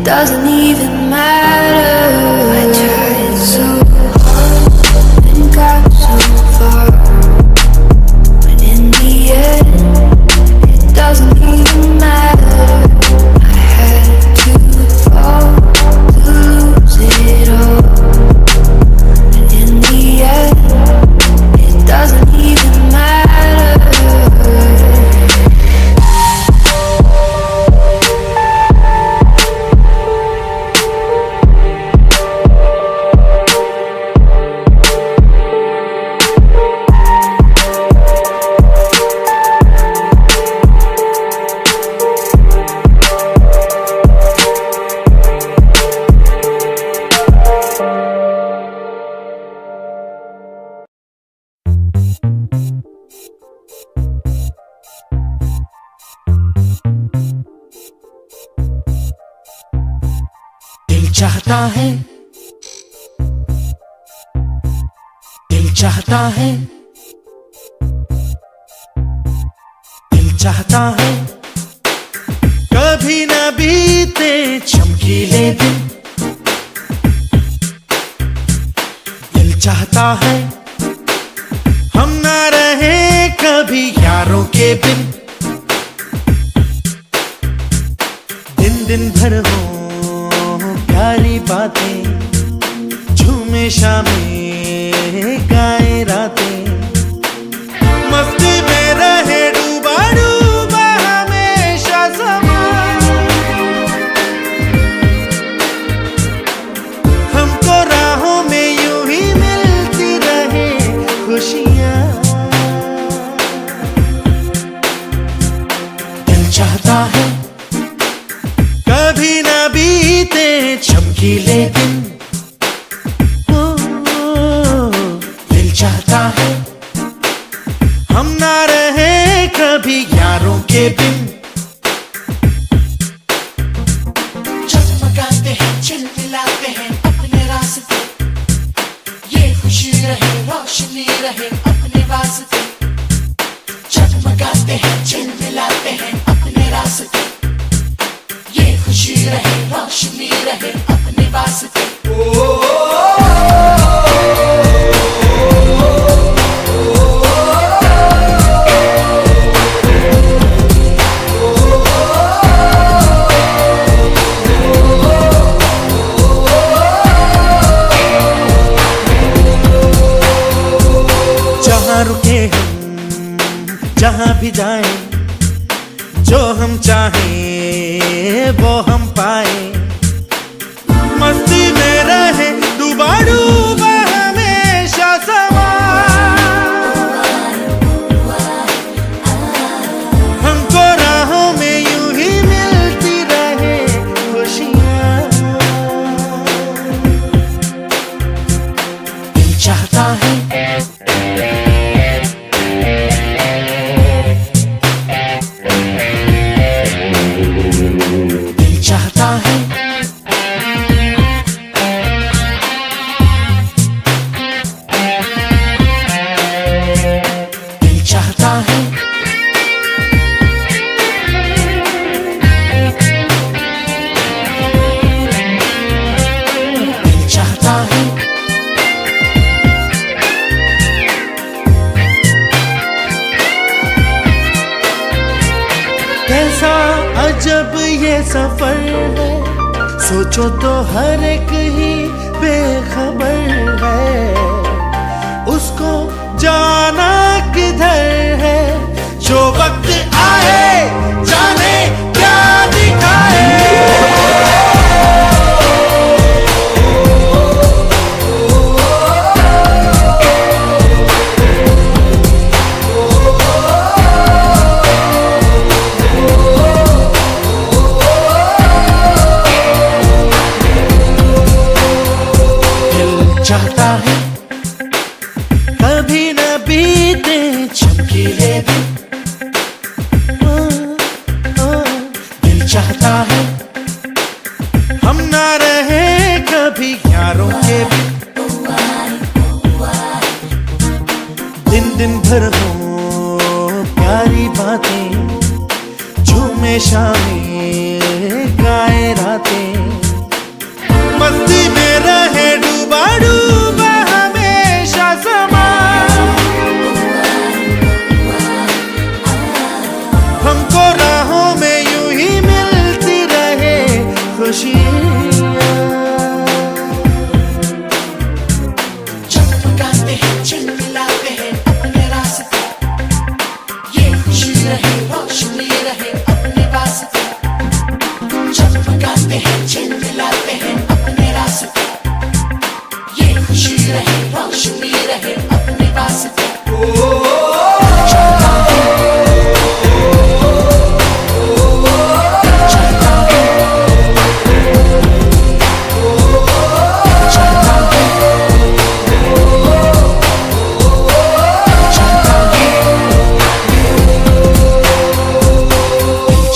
Doesn't even matter. I tried so hard and got so far, but in the end, it doesn't even matter. I had to fall to lose it all, but in the end, it doesn't even matter. चाहता है, दिल चाहता है, दिल चाहता है, कभी न बीते चमकीले दिन। दिल चाहता है हम ना रहे कभी यारों के बिन। दिन दिन भर हो प्यारी बातें, झूमे शामें गाए रातें, मस्ती में रहे डूबा डूबा हमेशा समा। हमको राहों में यूं ही मिलती रहे खुशियाँ। दिल चाहता है कभी न बीते चमकीले दिन। दिल चाहता है हम ना रहे कभी यारों के बिन। जगमगाते हैं चिलमिलाते हैं अपने रास्ते, ये खुशी रहे रोशनी रहे अपने वास्ते। जगमगाते हैं चिलमिलाते हैं अपने रास्ते, ये खुशी रहे रोशनी रहे अपने वास्ते। जहाँ रुके हम जहाँ भी जाएं, जो हम चाहें वो हम पाए। मस्ती में रहे डूबा डूबा हमेशा समा। हमको राहों में यूं ही मिलती रहे खुशियाँ। दिल चाहता है जब ये सफर है, सोचो तो हर एक ही बेखबर है। उसको जाना किधर है, जो वक्त आए जाने क्या दिखाए। चाहता है कभी न बीते चमकीले दिन। दिल चाहता है हम ना रहे कभी यारों के बिन। दिन दिन भर हो प्यारी बातें, झूमे शामें गाए रातें, मस्ती में रहे डूबा डूबा हमेशा समा। हमको राहों में यूं ही मिलती रहे खुशियाँ। चमकाते हैं चिलमिलाते हैं अपने रास्ते, ये खुशी रहे रोशनी रहे अपने वास्ते। चमकाते हैं चिलमिलाते हैं अपने रास्ते, ये खुशी रहे रोशनी रहे अपने वास्ते।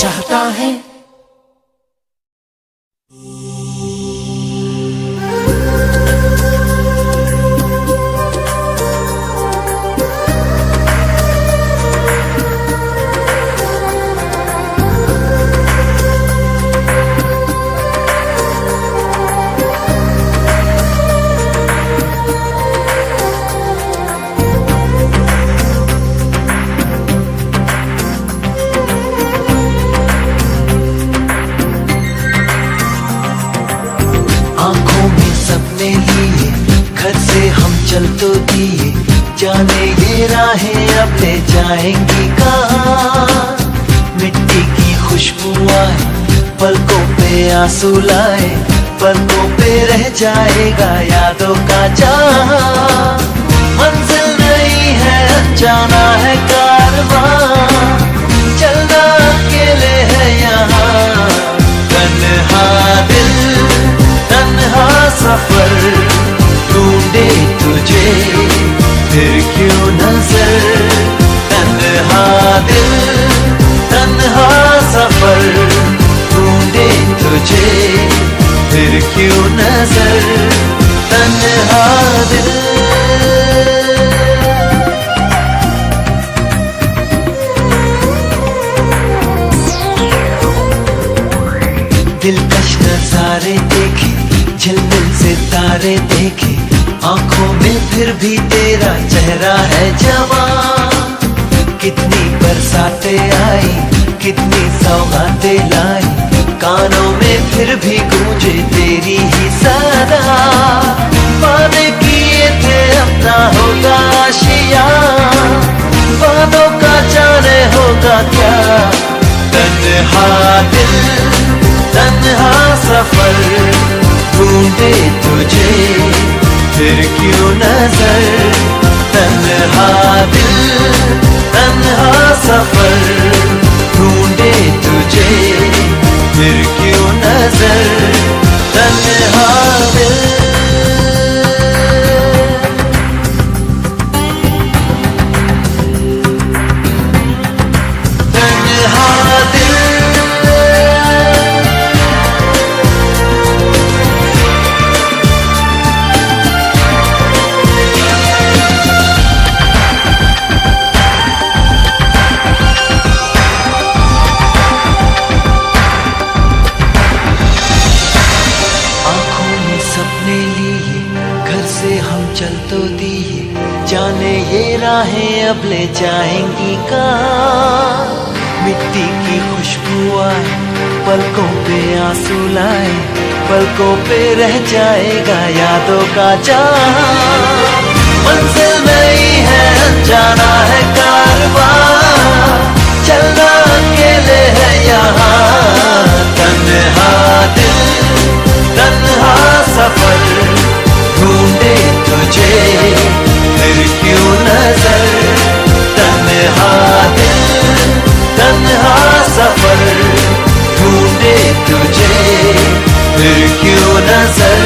चाहता है चल तो दिए, जाने ये राहें अब ले जाएंगी कहाँ। मिट्टी की खुशबू आए, पलकों पे आंसू लाए, पलकों पे रह जाएगा यादों का जहां। मंजिल नहीं है अनजाना है कारवां, चलना अकेले है यहाँ। तन्हा दिल तन्हा सफर ढूंढे तुझे फिर क्यों नजर। तन्हा दिल तन्हा सफर ढूंढे तुझे फिर क्यों नजर। तन्हा दिल दिलकश नजारे देखे, झिलमिल से तारे देखे, आंखों में फिर भी तेरा चेहरा है जवान। कितनी बरसातें आई, कितनी सौगातें लाई, कानों में फिर भी गूंजे तेरी ही सदा। वादे किए थे अपना होगा आशिया, वादों का जाने होगा क्या। तन्हा दिल तन्हा सफर ढूंढे तुझे फिर क्यों नजर। तन्हा दिल तन्हा सफर ढूंढे तुझे फिर क्यों नजर। तन्हा दिल चल तो दिए, जाने ये राहें अब ले जाएंगी कहाँ। मिट्टी की खुशबू आए, पलकों पे आंसू लाए, पलकों पे रह जाएगा यादों का जहां। मंजिल नहीं है अनजाना है कारवां, चलना अकेले है यहाँ। तन्हा दिल तन्हा सफर ढूंढे तुझे फिर क्यों नजर। तन्हा दिल तन्हा सफर ढूंढे तुझे फिर क्यों नजर।